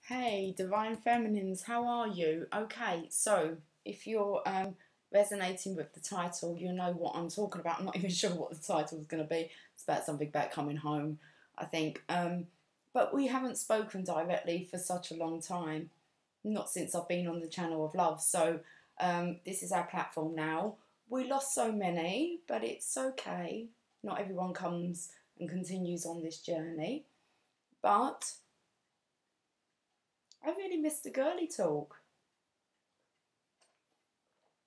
Hey, Divine Feminines, how are you? Okay, so if you're resonating with the title, you know what I'm talking about. I'm not even sure what the title is going to be. It's about something about coming home, I think. But we haven't spoken directly for such a long time, not since I've been on the channel of love. So this is our platform now. We lost so many, but it's okay. Not everyone comes and continues on this journey. But I really missed the girly talk.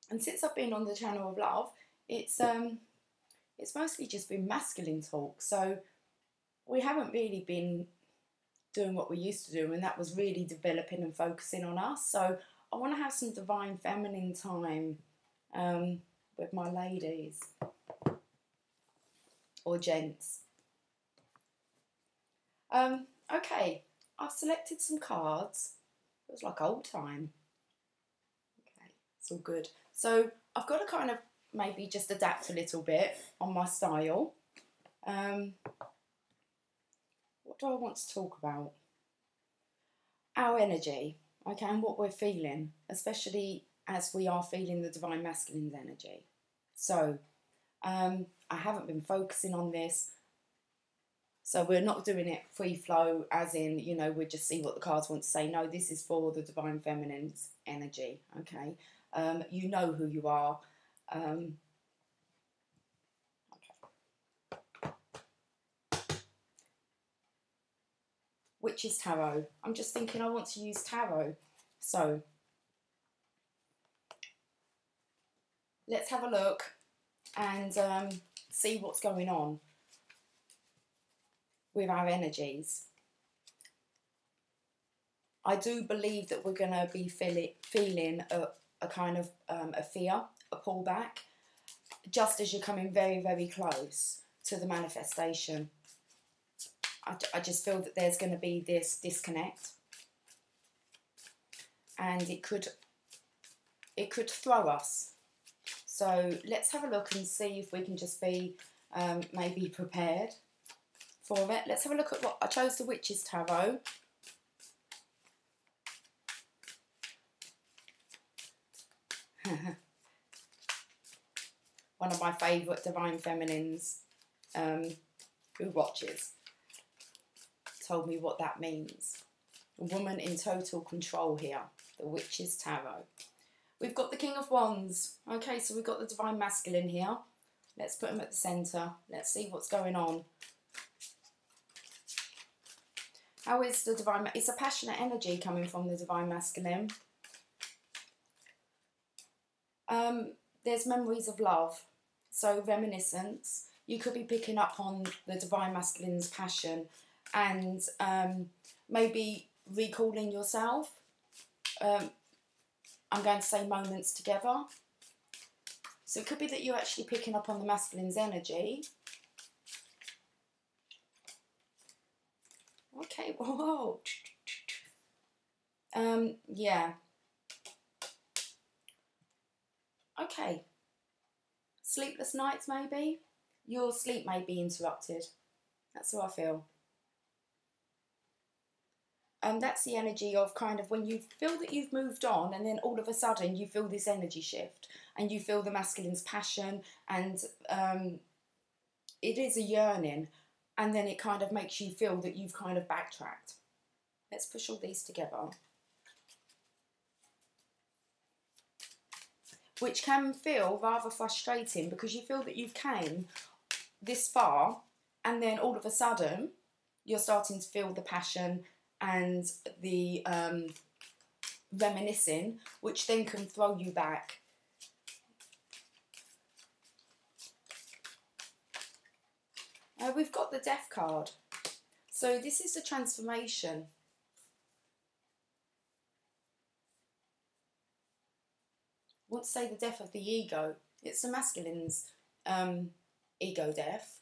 And since I've been on the channel of love, it's mostly just been masculine talk. So we haven't really been doing what we used to do, and that was really developing and focusing on us. So I want to have some divine feminine time with my ladies or gents. Okay, I've selected some cards. It was like old time. Okay, it's all good. So I've got to kind of maybe just adapt a little bit on my style. What do I want to talk about? Our energy, okay, and what we're feeling, especially as we are feeling the divine masculine's energy. So I haven't been focusing on this. So we're not doing it free flow, as in, you know, we just see what the cards want to say. No, this is for the divine feminine's energy, okay? You know who you are. Okay. Witch's Tarot. I'm just thinking I want to use tarot. So let's have a look and see what's going on with our energies. I do believe that we're going to be feeling a kind of a fear, a pullback, just as you're coming very, very close to the manifestation. I just feel that there's going to be this disconnect, and it could throw us. So let's have a look and see if we can just be maybe prepared for it. Let's have a look at what I chose. The Witch's Tarot. One of my favourite divine feminines who watches told me what that means. A woman in total control here. The Witch's Tarot. We've got the King of Wands. Okay, so we've got the divine masculine here. Let's put him at the centre. Let's see what's going on. How is the divine... It's a passionate energy coming from the divine masculine. There's memories of love. So reminiscence. You could be picking up on the divine masculine's passion and maybe recalling yourself. I'm going to say moments together. So it could be that you're actually picking up on the masculine's energy. Okay, whoa. Yeah. Okay. Sleepless nights, maybe. Your sleep may be interrupted. That's how I feel. That's the energy of kind of when you feel that you've moved on, and then all of a sudden you feel this energy shift and you feel the masculine's passion, and it is a yearning, and then it kind of makes you feel that you've kind of backtracked. Let's push all these together. Which can feel rather frustrating because you feel that you've came this far and then all of a sudden you're starting to feel the passion and the reminiscing, which then can throw you back. We've got the Death card. So this is the transformation. I want to say the death of the ego. It's the masculine's ego death.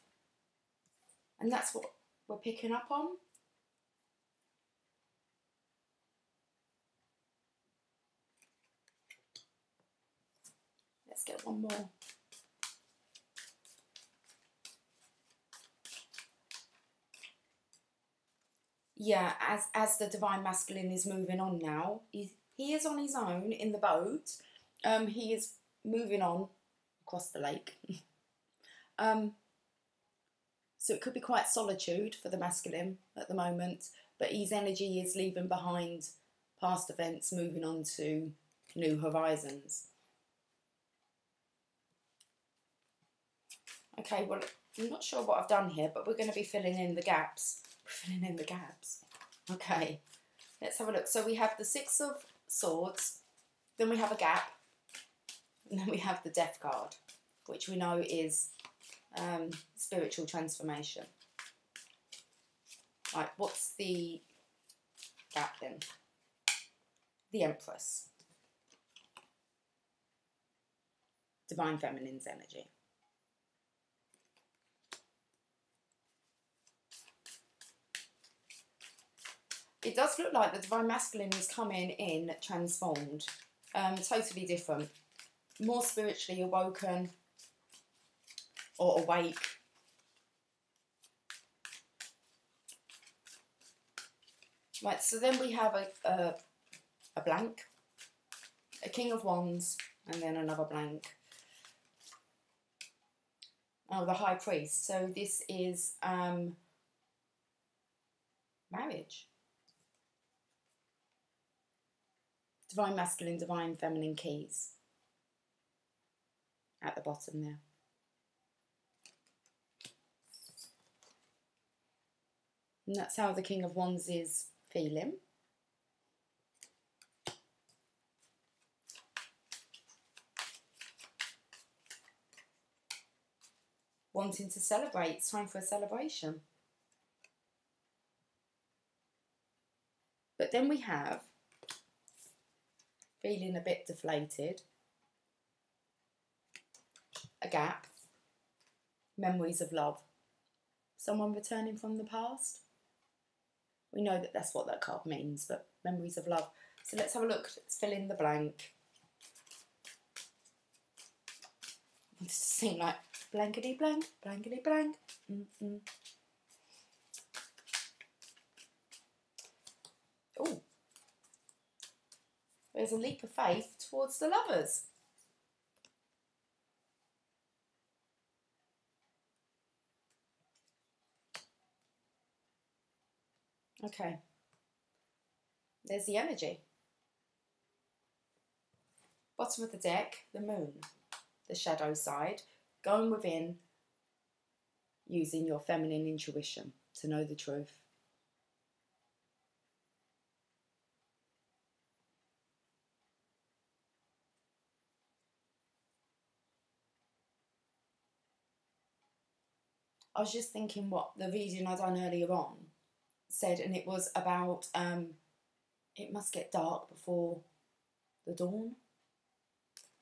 And that's what we're picking up on. Let's get one more. yeah, as the divine masculine is moving on now, he is on his own in the boat. He is moving on across the lake. So it could be quite solitude for the masculine at the moment, but his energy is leaving behind past events, moving on to new horizons. Okay, well, I'm not sure what I've done here, but we're going to be filling in the gaps. We're filling in the gaps. Okay, let's have a look. So we have the Six of Swords, then we have a gap, and then we have the Death card, which we know is spiritual transformation. Right, what's the gap then? The Empress. Divine Feminine's energy. It does look like the Divine Masculine is coming in transformed. Totally different. More spiritually awoken or awake. Right, so then we have a blank, a King of Wands, and then another blank. Oh, the High Priest. So this is marriage. Divine Masculine, Divine Feminine keys. At the bottom there. And that's how the King of Wands is feeling. Wanting to celebrate. It's time for a celebration. But then we have feeling a bit deflated, a gap, memories of love, someone returning from the past. We know that that's what that card means, but memories of love. So let's have a look. Let's fill in the blank. I want to sing like blankety blank, blankety blank. Oh, there's a leap of faith towards the lovers. Okay, there's the energy. Bottom of the deck, the moon, the shadow side, going within, using your feminine intuition to know the truth. I was just thinking what the reading I done earlier on said, and it was about it must get dark before the dawn.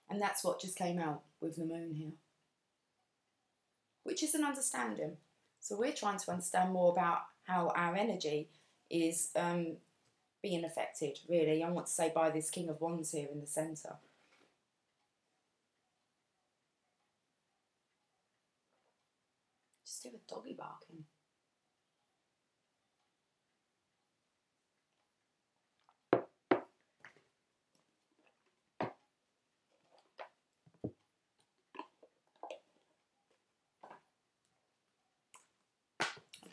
And that's what just came out with the moon here, which is an understanding. So we're trying to understand more about how our energy is being affected, really. I want to say by this King of Wands here in the centre. Just do a doggy barking.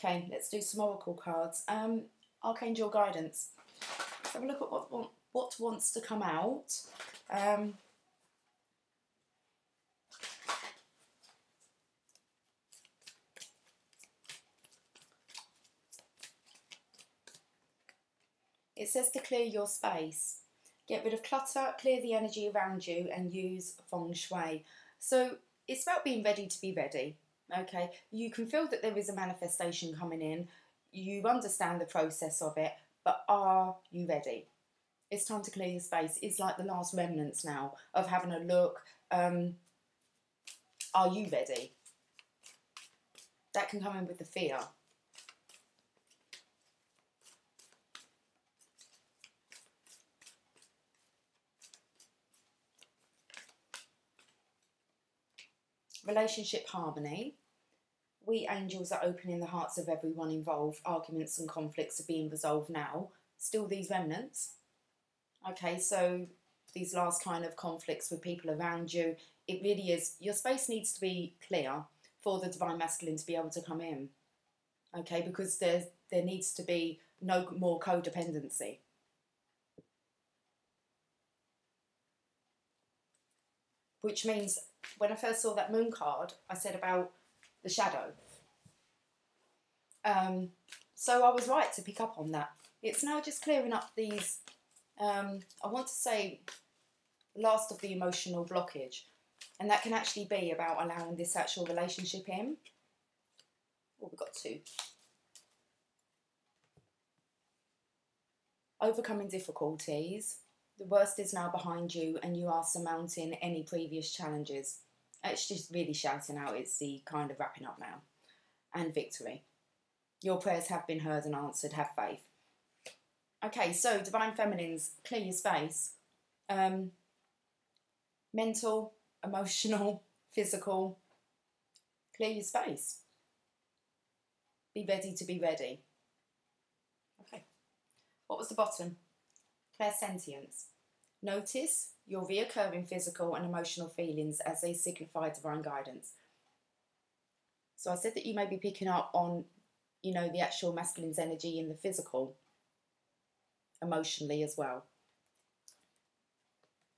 Okay, let's do some oracle cards. Archangel guidance. Let's have a look at what wants to come out. It says to clear your space. Get rid of clutter, clear the energy around you, and use feng shui. So it's about being ready to be ready. Okay, you can feel that there is a manifestation coming in. You understand the process of it, but are you ready? It's time to clear your space. It's like the last remnants now of having a look. Are you ready? That can come in with the fear. Relationship harmony. We angels are opening the hearts of everyone involved. Arguments and conflicts are being resolved now. Still these remnants. Okay, so these last kind of conflicts with people around you, it really is, your space needs to be clear for the divine masculine to be able to come in. Okay, because there needs to be no more codependency. Which means when I first saw that moon card, I said about the shadow. So I was right to pick up on that. It's now just clearing up these, I want to say, last of the emotional blockage. And that can actually be about allowing this actual relationship in. Oh, we've got two. Overcoming difficulties. The worst is now behind you and you are surmounting any previous challenges. It's just really shouting out. It's the kind of wrapping up now. And victory. Your prayers have been heard and answered. Have faith. Okay, so Divine Feminines, clear your space. Mental, emotional, physical. Clear your space. Be ready to be ready. Okay. What was the bottom? Clairsentience. Notice your reoccurring physical and emotional feelings as they signify divine guidance. So I said that you may be picking up on, you know, the actual masculine's energy in the physical, emotionally as well.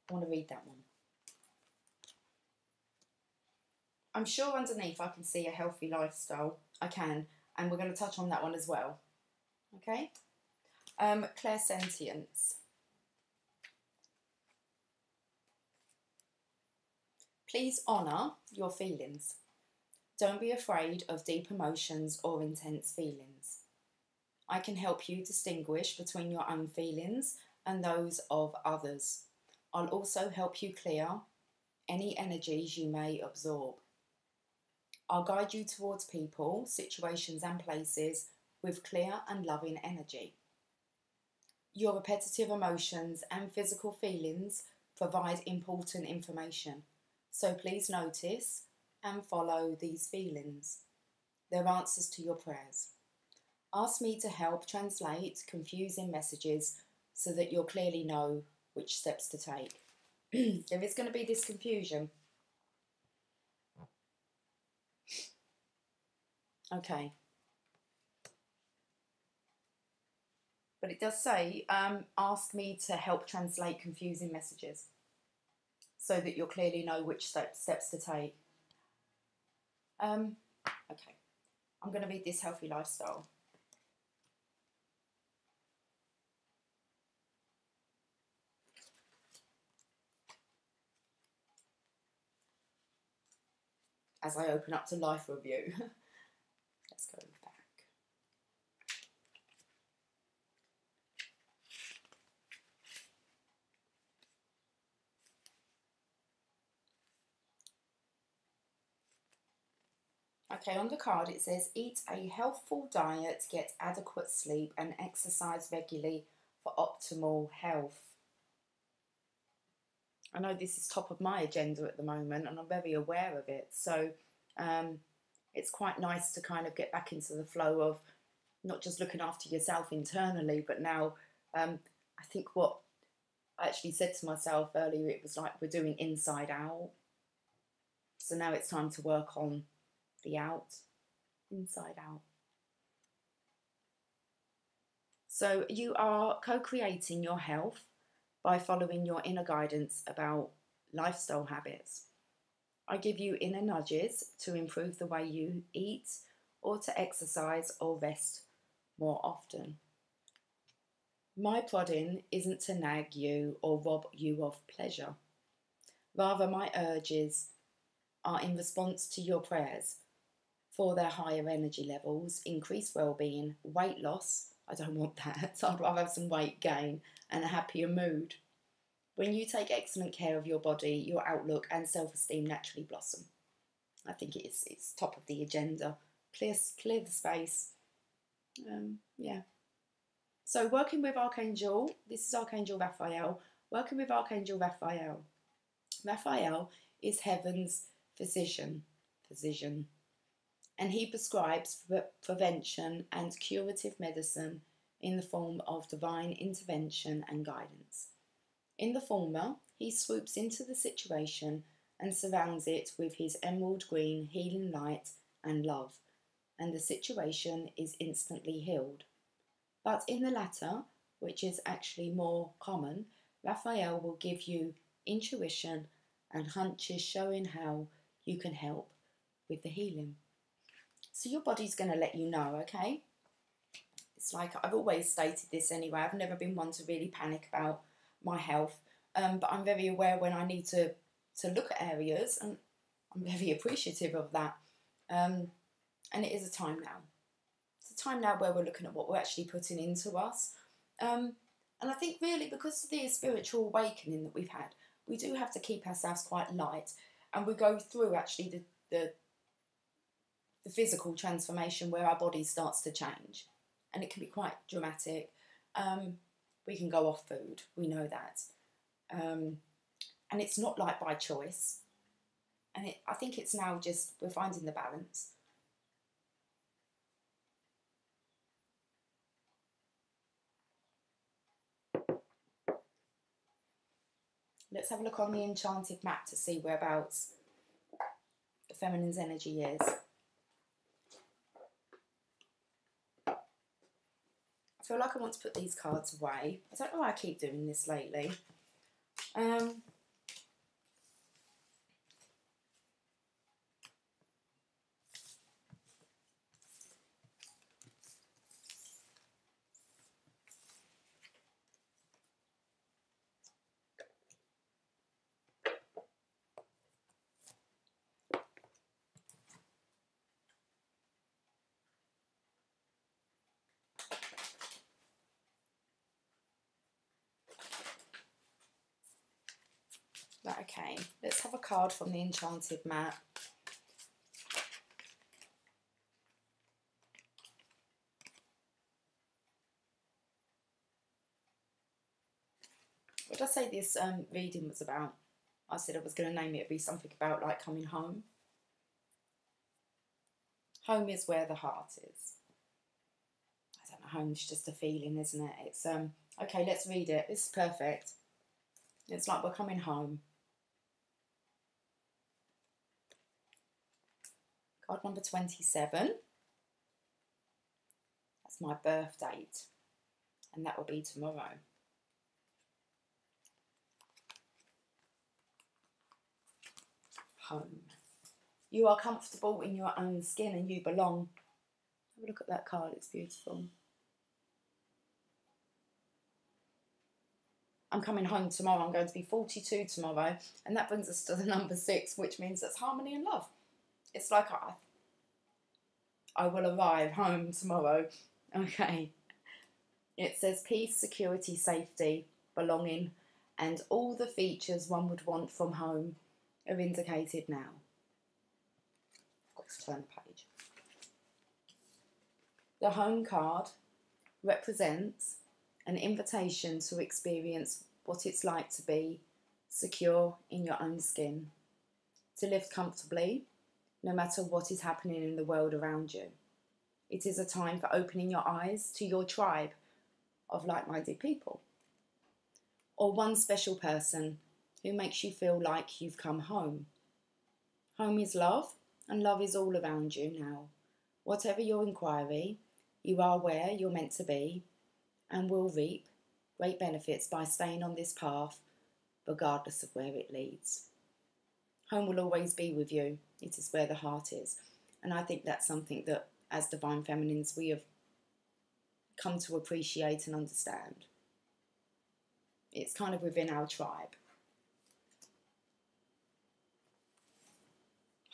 I want to read that one. I'm sure underneath I can see a healthy lifestyle. I can, and we're going to touch on that one as well. Okay? Clairsentience. Please honour your feelings. Don't be afraid of deep emotions or intense feelings. I can help you distinguish between your own feelings and those of others. I'll also help you clear any energies you may absorb. I'll guide you towards people, situations and places with clear and loving energy. Your repetitive emotions and physical feelings provide important information, so please notice and follow these feelings. They're answers to your prayers. Ask me to help translate confusing messages so that you'll clearly know which steps to take. There is going to be this confusion. Okay. But it does say, ask me to help translate confusing messages so that you'll clearly know which steps to take. Okay. I'm going to read this healthy lifestyle. As I open up to life review. Let's go back. Okay, on the card it says, eat a healthful diet, get adequate sleep and exercise regularly for optimal health. I know this is top of my agenda at the moment and I'm very aware of it. So it's quite nice to kind of get back into the flow of not just looking after yourself internally, but now I think what I actually said to myself earlier, it was like we're doing inside out. So now it's time to work on the out, inside out. So you are co-creating your health by following your inner guidance about lifestyle habits. I give you inner nudges to improve the way you eat or to exercise or rest more often. My prodding isn't to nag you or rob you of pleasure. Rather, my urges are in response to your prayers for their higher energy levels, increased well-being, weight loss. I don't want that. I'd rather have some weight gain and a happier mood. When you take excellent care of your body, your outlook and self-esteem naturally blossom. I think it's top of the agenda. Clear the space. Yeah. So working with Archangel, this is Archangel Raphael. Working with Archangel Raphael. Raphael is heaven's physician. and he prescribes prevention and curative medicine in the form of divine intervention and guidance. In the former, he swoops into the situation and surrounds it with his emerald green healing light and love, and the situation is instantly healed. But in the latter, which is actually more common, Raphael will give you intuition and hunches showing how you can help with the healing. So your body's going to let you know, okay? It's like I've always stated this anyway. I've never been one to really panic about my health, but I'm very aware when I need to look at areas, and I'm very appreciative of that. And it is a time now. It's a time now where we're looking at what we're actually putting into us. And I think really because of the spiritual awakening that we've had, we do have to keep ourselves quite light, and we go through actually the physical transformation where our body starts to change, and it can be quite dramatic. We can go off food, we know that, and it's not like by choice, and I think it's now just we're finding the balance. Let's have a look on the enchanted map to see whereabouts the feminine's energy is. I feel like I want to put these cards away. I don't know why I keep doing this lately. Right, okay, let's have a card from the enchanted map. What did I say this reading was about? I said I was going to name it. It'd be something about like coming home. Home is where the heart is. I don't know, home's just a feeling, isn't it? It's okay, let's read it. This is perfect. It's like we're coming home. Card number 27. That's my birth date, and that will be tomorrow. Home. You are comfortable in your own skin and you belong. Have a look at that card, it's beautiful. I'm coming home tomorrow. I'm going to be 42 tomorrow, and that brings us to the number 6, which means that's harmony and love. It's like I will arrive home tomorrow. Okay. It says peace, security, safety, belonging, and all the features one would want from home are indicated now. I've got to turn the page. The home card represents an invitation to experience what it's like to be secure in your own skin, to live comfortably no matter what is happening in the world around you. It is a time for opening your eyes to your tribe of like-minded people, or one special person who makes you feel like you've come home. Home is love, and love is all around you now. Whatever your inquiry, you are where you're meant to be and will reap great benefits by staying on this path, regardless of where it leads. Home will always be with you. It is where the heart is. And I think that's something that, as Divine Feminines, we have come to appreciate and understand. It's kind of within our tribe.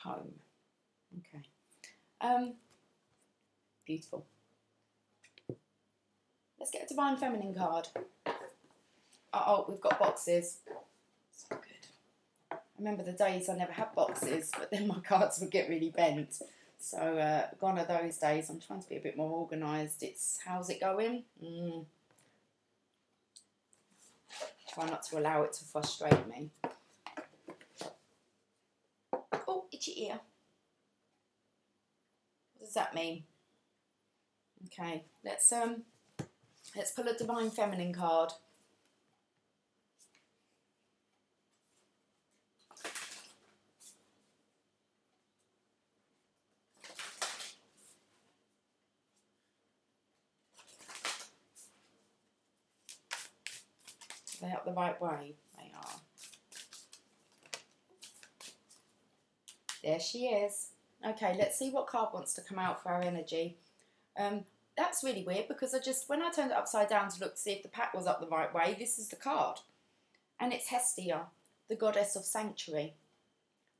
Home. Okay. Beautiful. Let's get a Divine Feminine card. Oh, we've got boxes. So good. I remember the days I never had boxes, but then my cards would get really bent. So gone are those days. I'm trying to be a bit more organised. How's it going? Try not to allow it to frustrate me. Oh, itchy ear. does that mean? Okay, let's pull a Divine Feminine card. Are they up the right way? They are. There she is. Okay, let's see what card wants to come out for our energy. That's really weird because when I turned it upside down to look to see if the pack was up the right way, this is the card. And it's Hestia, the goddess of sanctuary.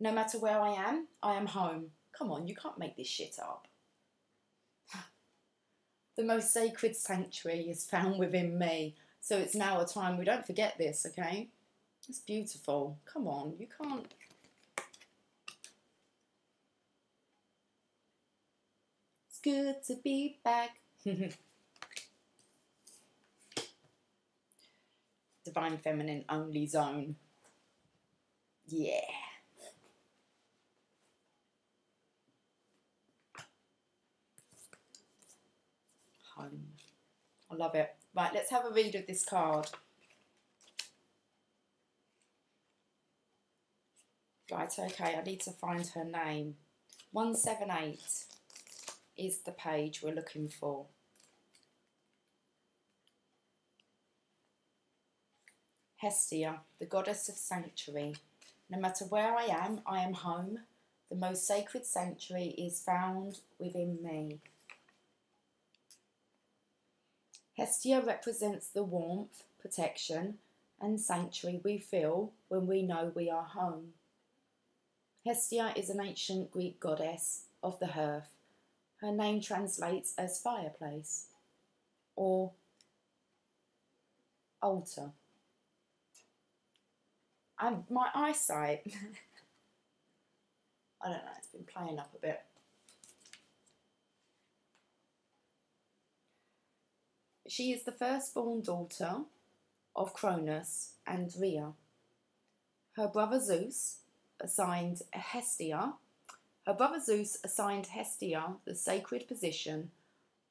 No matter where I am home. Come on, you can't make this shit up. The most sacred sanctuary is found within me. So it's now a time we don't forget this, okay? It's beautiful. Come on, you can't. It's good to be back. Divine Feminine only zone. Yeah. Home. I love it. Right, let's have a read of this card. Right, okay, I need to find her name. 178 is the page we're looking for. Hestia, the goddess of sanctuary. No matter where I am home. The most sacred sanctuary is found within me. Hestia represents the warmth, protection, and sanctuary we feel when we know we are home. Hestia is an ancient Greek goddess of the hearth. Her name translates as fireplace or altar. And my eyesight, I don't know, it's been playing up a bit. She is the firstborn daughter of Cronus and Rhea. Her brother Zeus assigned Hestia the sacred position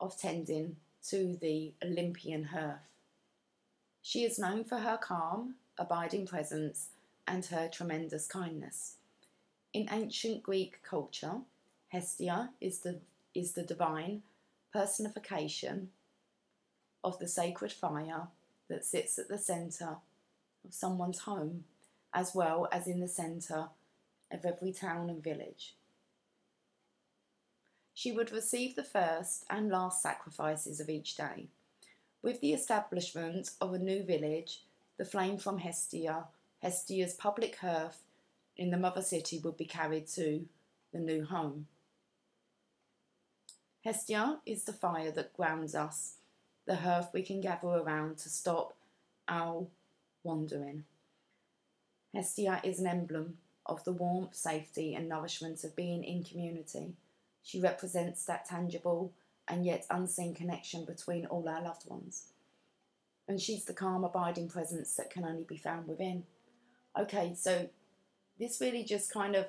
of tending to the Olympian hearth. She is known for her calm, abiding presence and her tremendous kindness. In ancient Greek culture, Hestia is the divine personification of the sacred fire that sits at the centre of someone's home, as well as in the centre of every town and village. She would receive the first and last sacrifices of each day. With the establishment of a new village, the flame from Hestia's public hearth in the mother city would be carried to the new home. Hestia is the fire that grounds us, the hearth we can gather around to stop our wandering. Hestia is an emblem of the warmth, safety and nourishment of being in community. She represents that tangible and yet unseen connection between all our loved ones. And she's the calm, abiding presence that can only be found within. Okay, so this really just kind of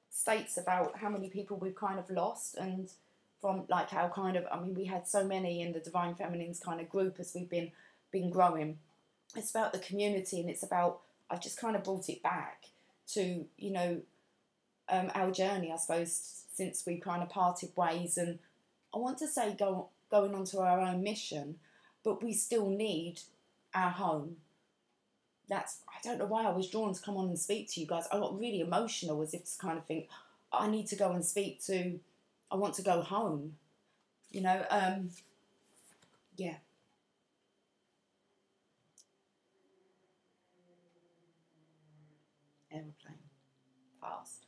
states about how many people we've kind of lost, and from like how kind of, I mean, we had so many in the Divine Feminines kind of group as we've been growing. It's about the community, and it's about, I've just kind of brought it back to, you know, our journey, I suppose, since we kind of parted ways. And I want to say going on to our own mission, but we still need our home. I don't know why I was drawn to come on and speak to you guys. I got really emotional, as if to kind of think, I need to go and I want to go home. You know, yeah. Aeroplane. Fast.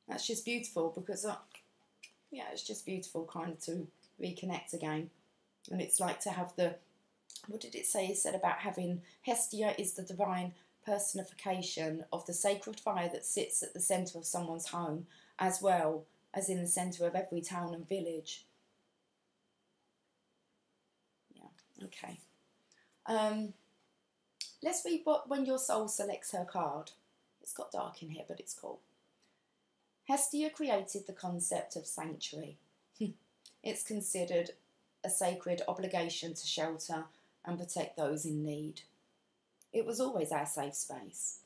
That's just beautiful because, yeah, it's just beautiful kind of to reconnect again. And it's like to have what did it say? It said about having, Hestia is the divine personification of the sacred fire that sits at the centre of someone's home, as well as in the centre of every town and village. Yeah, okay. Let's read when your soul selects her card. It's got dark in here, but it's cool. Hestia created the concept of sanctuary. It's considered a sacred obligation to shelter and protect those in need. It was always our safe space,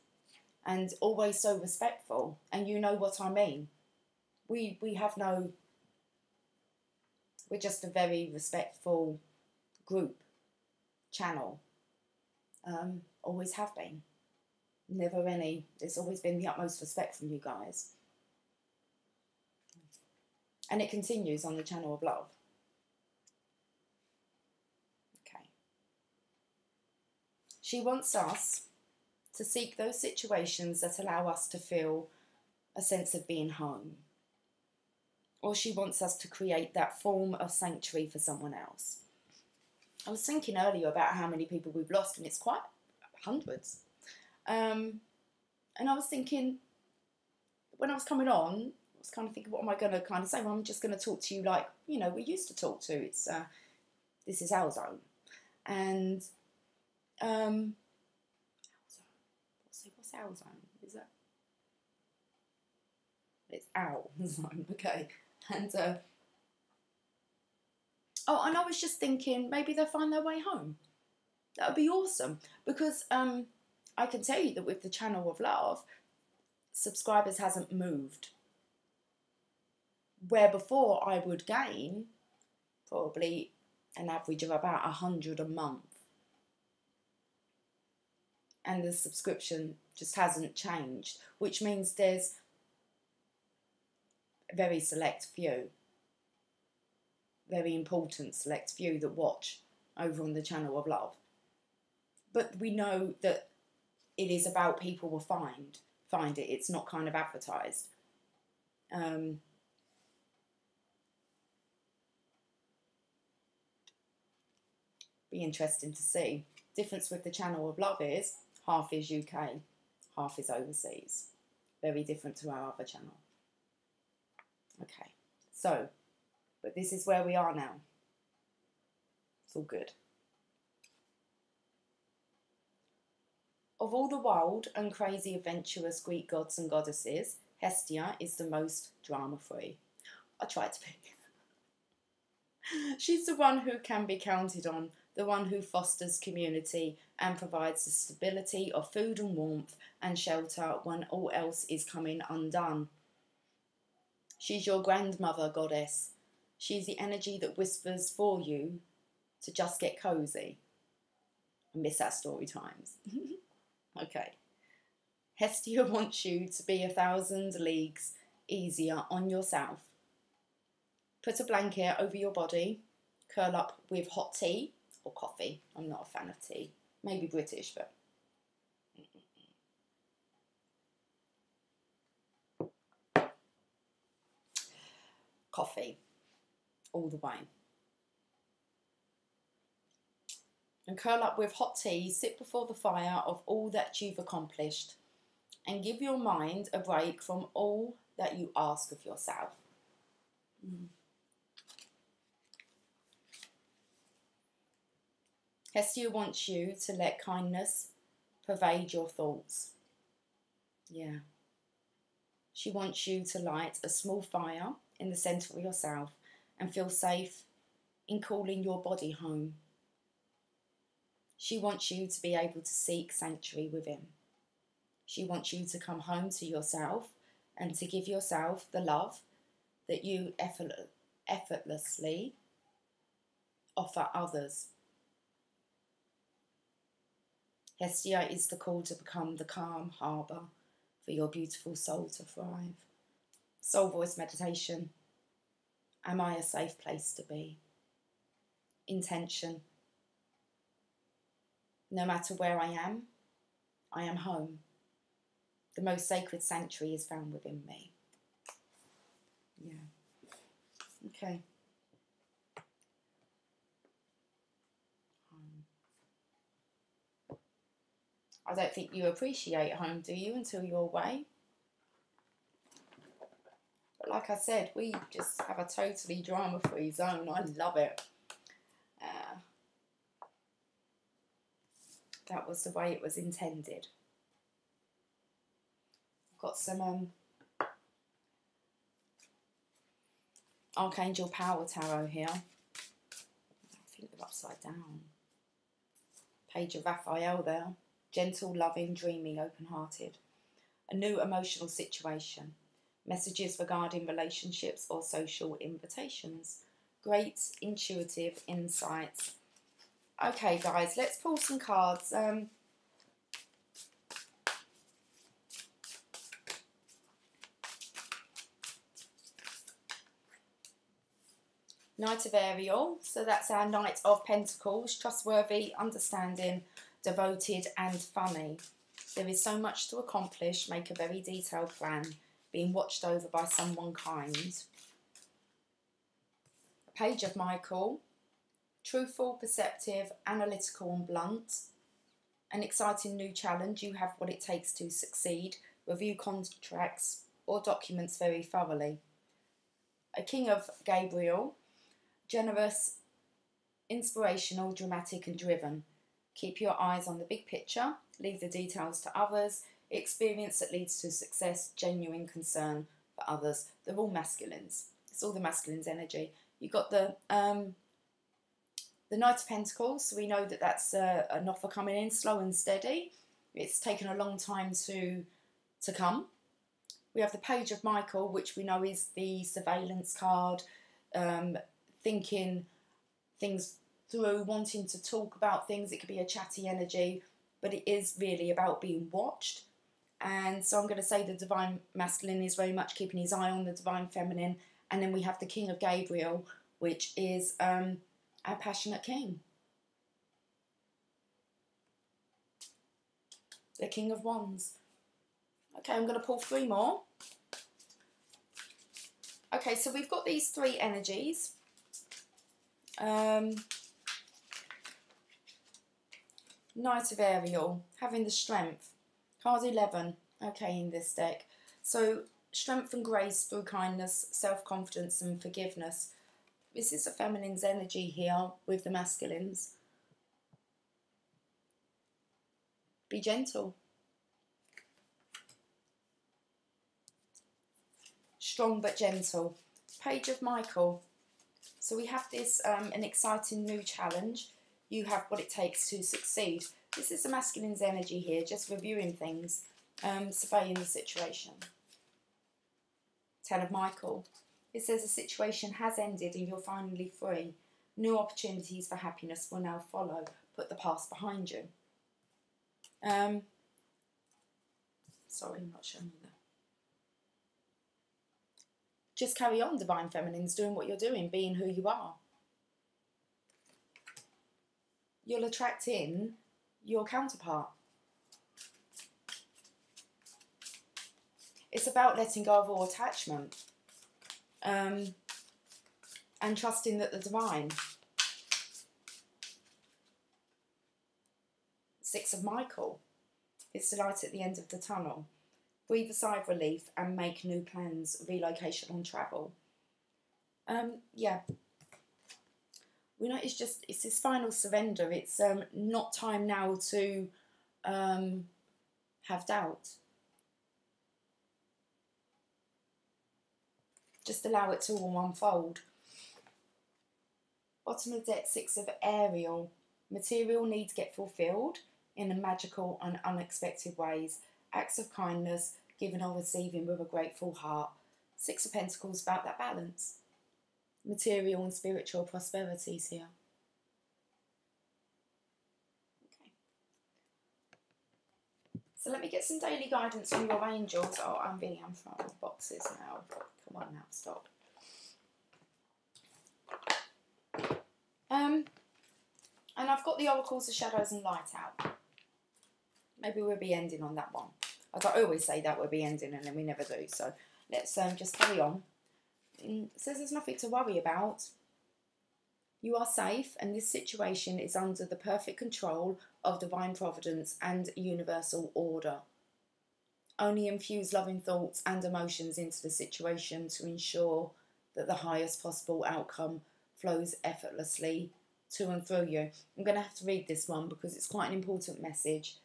and always so respectful, and you know what I mean. We have no, we're just a very respectful group, channel, always have been. Never any, there's always been the utmost respect from you guys. And it continues on the channel of love. Okay. She wants us to seek those situations that allow us to feel a sense of being home. Or she wants us to create that form of sanctuary for someone else. I was thinking earlier about how many people we've lost, and it's quite hundreds. And I was thinking, when I was coming on, I was kind of thinking, what am I going to kind of say? Well, I'm just going to talk to you like, you know, we used to talk to. It's this is our zone. And what's our zone? Is that? It's our zone, okay. And oh, and I was just thinking maybe they'll find their way home. That would be awesome, because I can tell you that with the channel of love, subscribers hasn't moved. Where before I would gain probably an average of about 100 a month, and the subscription just hasn't changed, which means there's a very select few, very important select few that watch over on the channel of love. But we know that it is about people will find it. It's not kind of advertised. Be interesting to see. Difference with the channel of love is half is UK, half is overseas. Very different to our other channel. Okay, so, but this is where we are now. It's all good. Of all the wild and crazy adventurous Greek gods and goddesses, Hestia is the most drama-free. I tried to be. She's the one who can be counted on, the one who fosters community and provides the stability of food and warmth and shelter when all else is coming undone. She's your grandmother goddess. She's the energy that whispers for you to just get cozy. I miss our story times. Okay. Hestia wants you to be 1,000 leagues easier on yourself. Put a blanket over your body, curl up with hot tea or coffee. I'm not a fan of tea. Maybe British, but... coffee. All the way. And curl up with hot tea, sit before the fire of all that you've accomplished, and give your mind a break from all that you ask of yourself. Hestia wants you to let kindness pervade your thoughts. Yeah. She wants you to light a small fire in the centre of yourself and feel safe in calling your body home. She wants you to be able to seek sanctuary within. She wants you to come home to yourself and to give yourself the love that you effortlessly offer others. Hestia is the call to become the calm harbour for your beautiful soul to thrive. Soul voice meditation. Am I a safe place to be? Intention. No matter where I am home. The most sacred sanctuary is found within me. Yeah. Okay. I don't think you appreciate home, do you, until you're away? But like I said, we just have a totally drama-free zone. I love it. That was the way it was intended. I've got some Archangel Power Tarot here. I think they're upside down. Page of Raphael there. Gentle, loving, dreamy, open-hearted. A new emotional situation. Messages regarding relationships or social invitations. Great intuitive insights. Okay, guys, let's pull some cards. Knight of Ariel, so that's our Knight of Pentacles, trustworthy, understanding, devoted and funny. There is so much to accomplish, make a very detailed plan, being watched over by someone kind. A Page of Michael, truthful, perceptive, analytical and blunt. An exciting new challenge, you have what it takes to succeed. Review contracts or documents very thoroughly. A King of Gabriel, generous, inspirational, dramatic and driven. Keep your eyes on the big picture, leave the details to others, experience that leads to success, genuine concern for others. They're all masculines. It's all the masculine's energy. You've got the Knight of Pentacles, so we know that that's an offer coming in, slow and steady. It's taken a long time to come. We have the Page of Michael, which we know is the surveillance card, thinking things through, wanting to talk about things. It could be a chatty energy, but it is really about being watched. And so I'm going to say the Divine Masculine is very much keeping his eye on the Divine Feminine. And then we have the King of Gabriel, which is our passionate king. The King of Wands. Okay, I'm going to pull 3 more. Okay, so we've got these 3 energies. Knight of Ariel, having the strength. Card 11, okay, in this deck. So, strength and grace through kindness, self-confidence and forgiveness. This is the feminine's energy here with the masculines. Be gentle. Strong but gentle. Page of Michael. So we have this, an exciting new challenge. You have what it takes to succeed. This is the masculine's energy here, just reviewing things, surveying the situation. 10 of Michael. It says the situation has ended and you're finally free. New opportunities for happiness will now follow. Put the past behind you. Sorry, I'm not showing you that. Just carry on, Divine Feminines, doing what you're doing, being who you are. You'll attract in your counterpart. It's about letting go of all attachment and trusting that the divine. 6 of Michael. It's the light at the end of the tunnel. Breathe a sigh of relief and make new plans, relocation and travel. Yeah. We know it's this final surrender. It's not time now to have doubt. Just allow it to all unfold. Bottom of the deck, 6 of Ariel. Material needs get fulfilled in a magical and unexpected ways. Acts of kindness, giving or receiving with a grateful heart. 6 of Pentacles, about that balance. Material and spiritual prosperities here. Okay. So let me get some daily guidance from your angels. Oh, I'm being unfront with boxes now. Come on now, stop. And I've got the Oracles of Shadows and Light out. Maybe we'll be ending on that one. As I always say that we'll be ending and then we never do. So let's just carry on. It says there's nothing to worry about. You are safe and this situation is under the perfect control of divine providence and universal order. Only infuse loving thoughts and emotions into the situation to ensure that the highest possible outcome flows effortlessly to and through you. I'm going to have to read this one because it's quite an important message.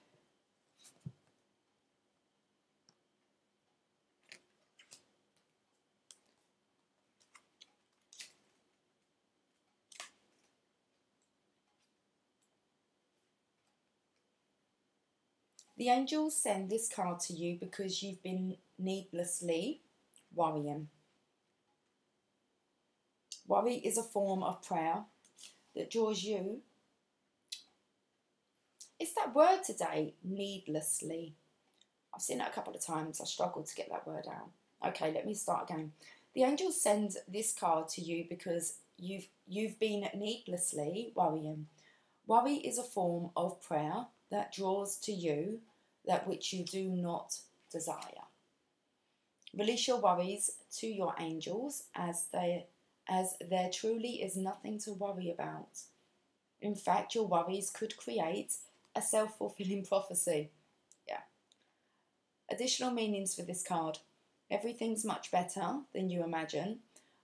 The angels send this card to you because you've been needlessly worrying. Worry is a form of prayer that draws you. It's that word today, needlessly. I've seen it a couple of times. I struggled to get that word out. Okay, let me start again. The angels send this card to you because you've been needlessly worrying. Worry is a form of prayer that draws to you that which you do not desire. Release your worries to your angels as there truly is nothing to worry about. In fact, your worries could create a self-fulfilling prophecy. Yeah. Additional meanings for this card. Everything's much better than you imagine.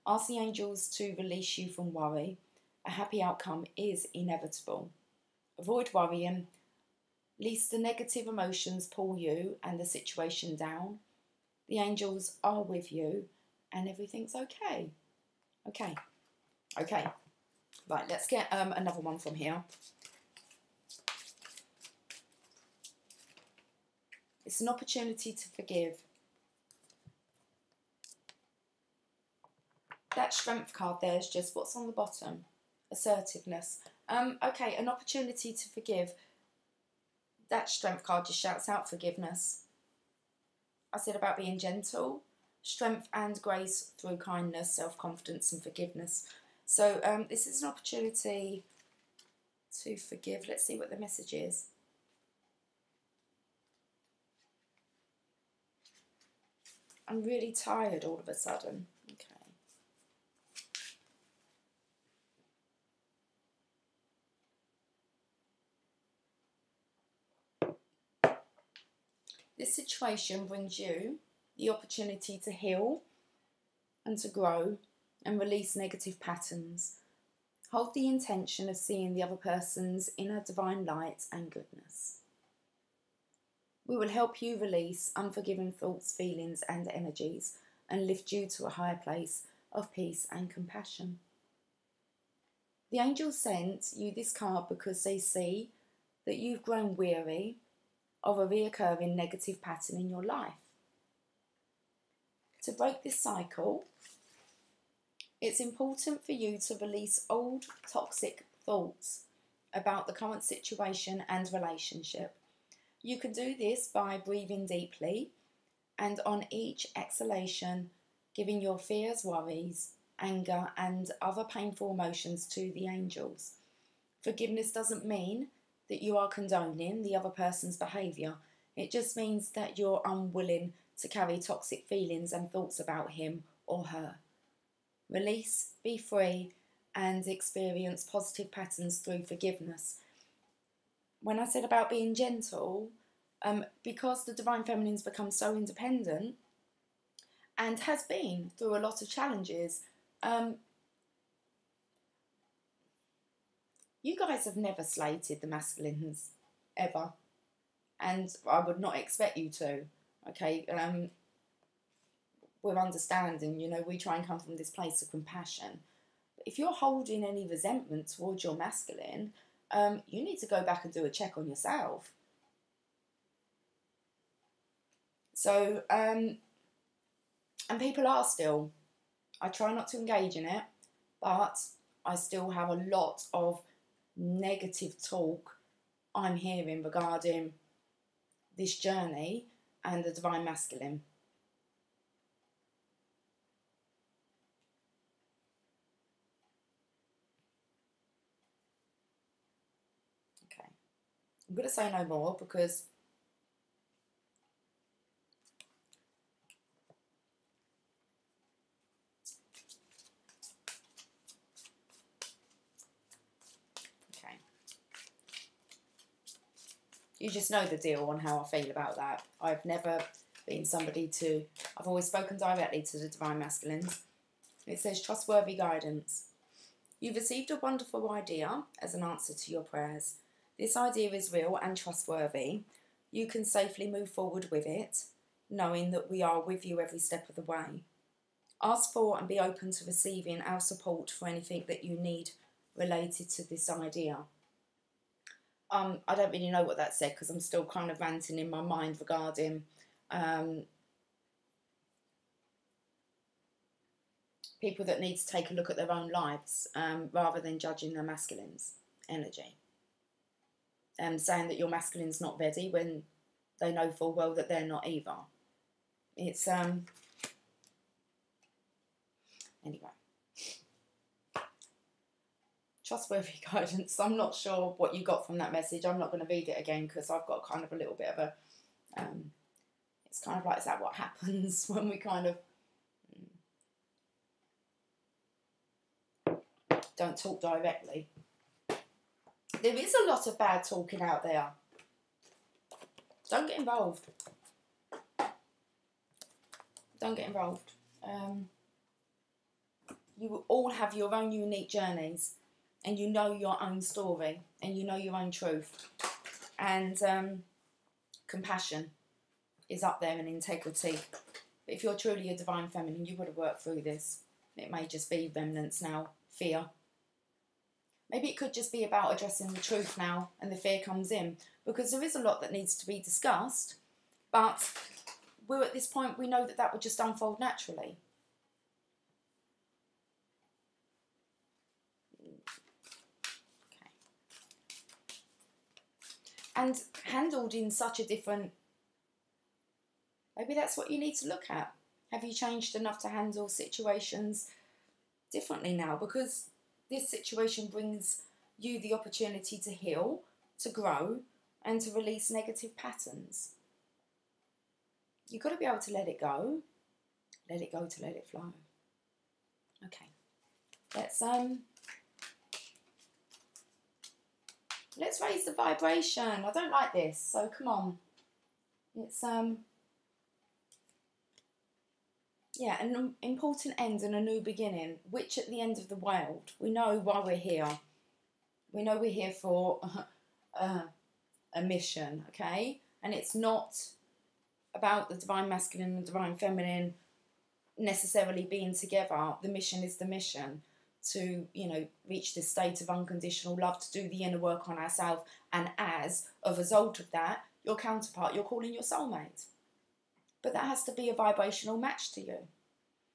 Ask the angels to release you from worry. A happy outcome is inevitable. Avoid worrying, lest the negative emotions pull you and the situation down. The angels are with you and everything's okay. Okay. Right, let's get another one from here. It's an opportunity to forgive. That strength card there is just what's on the bottom. Assertiveness. Okay, an opportunity to forgive. That strength card just shouts out forgiveness. I said about being gentle. Strength and grace through kindness, self-confidence and forgiveness. So this is an opportunity to forgive. Let's see what the message is. I'm really tired all of a sudden. Okay. This situation brings you the opportunity to heal and to grow and release negative patterns. Hold the intention of seeing the other person's inner divine light and goodness. We will help you release unforgiving thoughts, feelings and energies and lift you to a higher place of peace and compassion. The angels sent you this card because they see that you've grown weary of a reoccurring negative pattern in your life. To break this cycle, it's important for you to release old toxic thoughts about the current situation and relationship. You can do this by breathing deeply and on each exhalation, giving your fears, worries, anger and other painful emotions to the angels. Forgiveness doesn't mean that you are condoning the other person's behaviour. It just means that you're unwilling to carry toxic feelings and thoughts about him or her. Release, be free, and experience positive patterns through forgiveness. When I said about being gentle, because the Divine Feminine's become so independent and has been through a lot of challenges, you guys have never slated the masculines, ever. And I would not expect you to, okay? We're understanding, you know, we try and come from this place of compassion. But if you're holding any resentment towards your masculine, you need to go back and do a check on yourself. So, and people are still, I try not to engage in it, but I still have a lot of negative talk I'm hearing regarding this journey and the Divine Masculine. Okay, I'm going to say no more because you just know the deal on how I feel about that. I've never been somebody to... I've always spoken directly to the Divine Masculines. It says trustworthy guidance. You've received a wonderful idea as an answer to your prayers. This idea is real and trustworthy. You can safely move forward with it, knowing that we are with you every step of the way. Ask for and be open to receiving our support for anything that you need related to this idea. I don't really know what that said because I'm still kind of ranting in my mind regarding people that need to take a look at their own lives rather than judging their masculine's energy. Saying that your masculine's not ready when they know full well that they're not either. It's, anyway. Trustworthy guidance. I'm not sure what you got from that message. I'm not going to read it again because I've got kind of a little bit of a, it's kind of like, is that what happens when we kind of don't talk directly? There is a lot of bad talking out there. Don't get involved. Don't get involved. You all have your own unique journeys, and you know your own story, and you know your own truth. And compassion is up there, and integrity. But if you're truly a divine feminine, you would have worked through this. It may just be remnants now, fear. Maybe it could just be about addressing the truth now, and the fear comes in. Because there is a lot that needs to be discussed, but we're at this point, we know that that would just unfold naturally. Okay. And handled in such a different... Maybe that's what you need to look at. Have you changed enough to handle situations differently now? Because this situation brings you the opportunity to heal, to grow, and to release negative patterns. You've got to be able to let it go. Let it go to let it flow. Okay. Let's raise the vibration. I don't like this, so come on. It's yeah, an important end and a new beginning. Witch at the end of the world. We know why we're here. We know we're here for a mission, okay? And it's not about the divine masculine and divine feminine necessarily being together. The mission is the mission to, you know, reach this state of unconditional love, to do the inner work on ourselves, and as a result of that, your counterpart, you're calling your soulmate. But that has to be a vibrational match to you.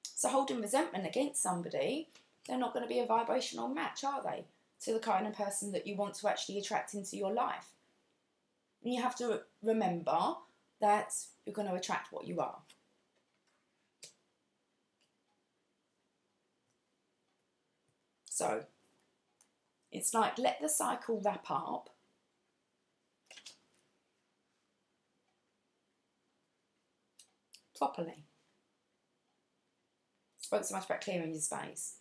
So holding resentment against somebody, they're not going to be a vibrational match, are they? To the kind of person that you want to actually attract into your life. And you have to remember that you're going to attract what you are. So, it's like, let the cycle wrap up. Properly. Spoke so much about clearing your space.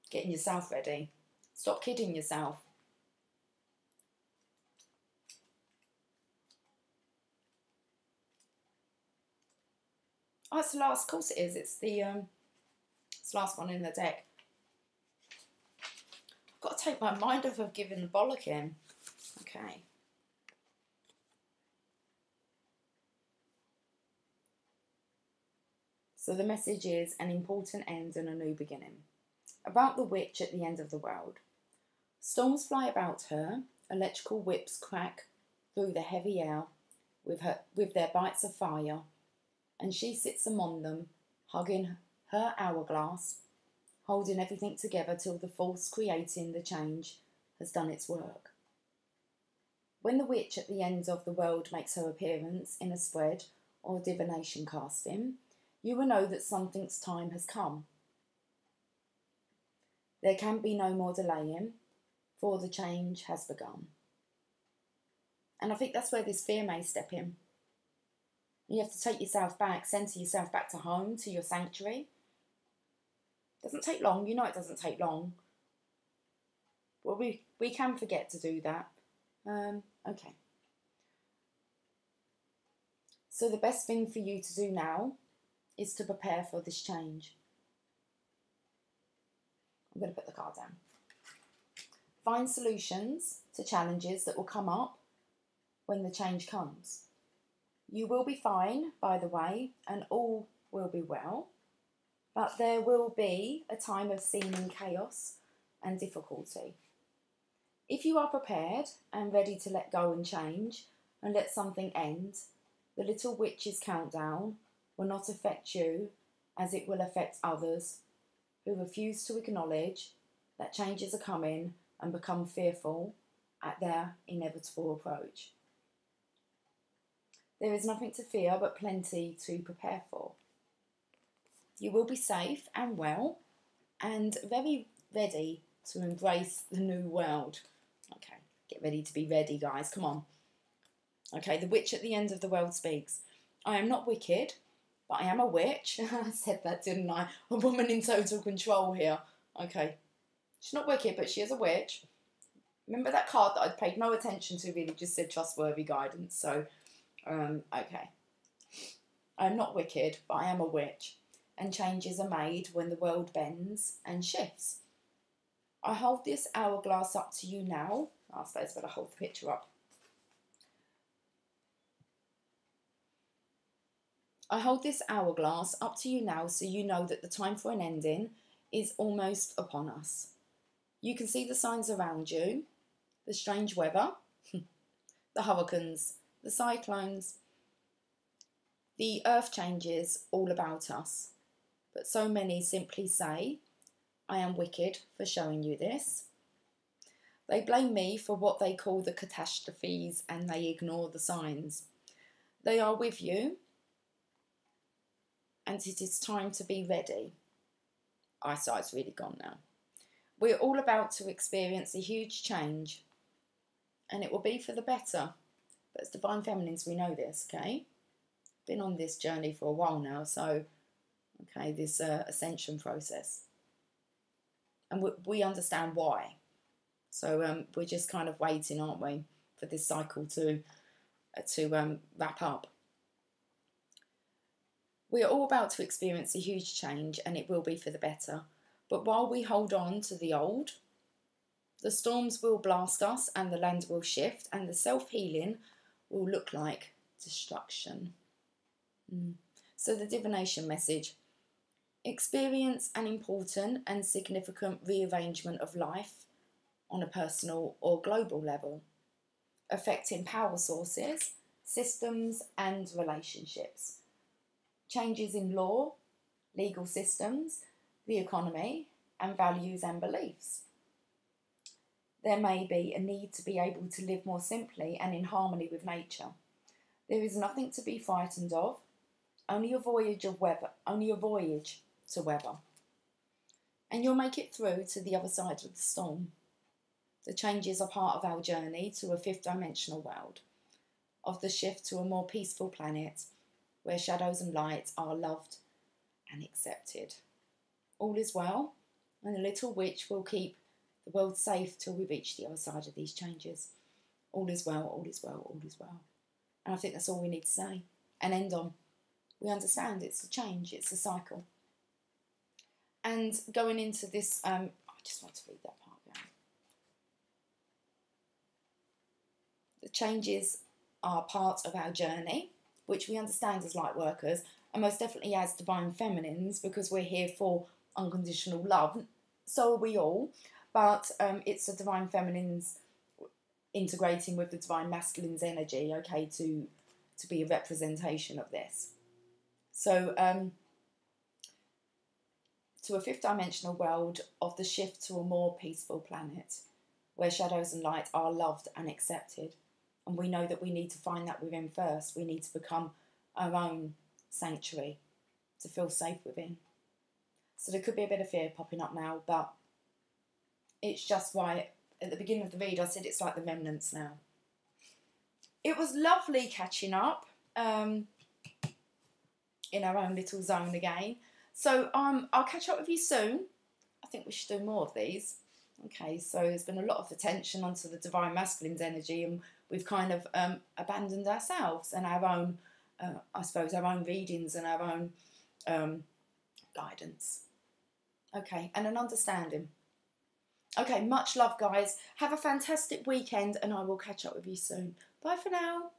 Getting yourself ready. Stop kidding yourself. Oh, it's the last. Of course it is. It's the last one in the deck. I've got to take my mind off of giving the bollocking. Okay. So the message is an important end and a new beginning. About the witch at the end of the world. Storms fly about her, electrical whips crack through the heavy air with their bites of fire, and she sits among them, hugging her hourglass, holding everything together till the force creating the change has done its work. When the witch at the end of the world makes her appearance in a spread or divination casting, you will know that something's time has come. There can be no more delaying, for the change has begun. And I think that's where this fear may step in. You have to take yourself back, centre yourself back to home, to your sanctuary. It doesn't take long, you know it doesn't take long. Well, we can forget to do that. Okay. So the best thing for you to do now is to prepare for this change. I'm going to put the card down. Find solutions to challenges that will come up when the change comes. You will be fine, by the way, and all will be well, but there will be a time of seeming chaos and difficulty. If you are prepared and ready to let go and change and let something end, the little witch's countdown will not affect you as it will affect others who refuse to acknowledge that changes are coming and become fearful at their inevitable approach. There is nothing to fear but plenty to prepare for. You will be safe and well and very ready to embrace the new world. Okay, get ready to be ready, guys. Come on. Okay, the witch at the end of the world speaks. I am not wicked, but I am a witch. I said that, didn't I? A woman in total control here. Okay. She's not wicked, but she is a witch. Remember that card that I'd paid no attention to, really just said trustworthy guidance. So, okay. I'm not wicked, but I am a witch. And changes are made when the world bends and shifts. I hold this hourglass up to you now. I suppose I better hold the picture up. I hold this hourglass up to you now so you know that the time for an ending is almost upon us. You can see the signs around you, the strange weather, the hurricanes, the cyclones, the earth changes all about us. But so many simply say, I am wicked for showing you this. They blame me for what they call the catastrophes and they ignore the signs. They are with you, and it is time to be ready. Eyesight's really gone now. We're all about to experience a huge change, and it will be for the better. But as Divine Feminines, we know this, okay? Been on this journey for a while now, so, okay, this ascension process. And we understand why. So we're just kind of waiting, aren't we, for this cycle to wrap up. We are all about to experience a huge change, and it will be for the better. But while we hold on to the old, the storms will blast us and the land will shift and the self-healing will look like destruction. So the divination message. Experience an important and significant rearrangement of life on a personal or global level, affecting power sources, systems and relationships. Changes in law, legal systems, the economy, and values and beliefs. There may be a need to be able to live more simply and in harmony with nature. There is nothing to be frightened of, only a voyage to weather. And you'll make it through to the other side of the storm. The changes are part of our journey to a fifth dimensional world, of the shift to a more peaceful planet where shadows and light are loved and accepted. All is well, and the little witch will keep the world safe till we reach the other side of these changes. All is well, all is well, all is well. And I think that's all we need to say and end on. We understand it's a change, it's a cycle. And going into this, I just want to read that part down. The changes are part of our journey, which we understand as light workers, and most definitely as Divine Feminines, because we're here for unconditional love. So are we all, but it's the Divine Feminines integrating with the Divine Masculines energy, okay, to be a representation of this. So, to a fifth dimensional world of the shift to a more peaceful planet, where shadows and light are loved and accepted. And we know that we need to find that within first. We need to become our own sanctuary to feel safe within. So there could be a bit of fear popping up now, but it's just why at the beginning of the read I said it's like the remnants now. It was lovely catching up in our own little zone again. So I'll catch up with you soon. I think we should do more of these. Okay, so there's been a lot of attention onto the Divine Masculine's energy, and we've kind of abandoned ourselves and our own, I suppose, our own readings and our own guidance. Okay, and an understanding. Okay, much love, guys. Have a fantastic weekend, and I will catch up with you soon. Bye for now.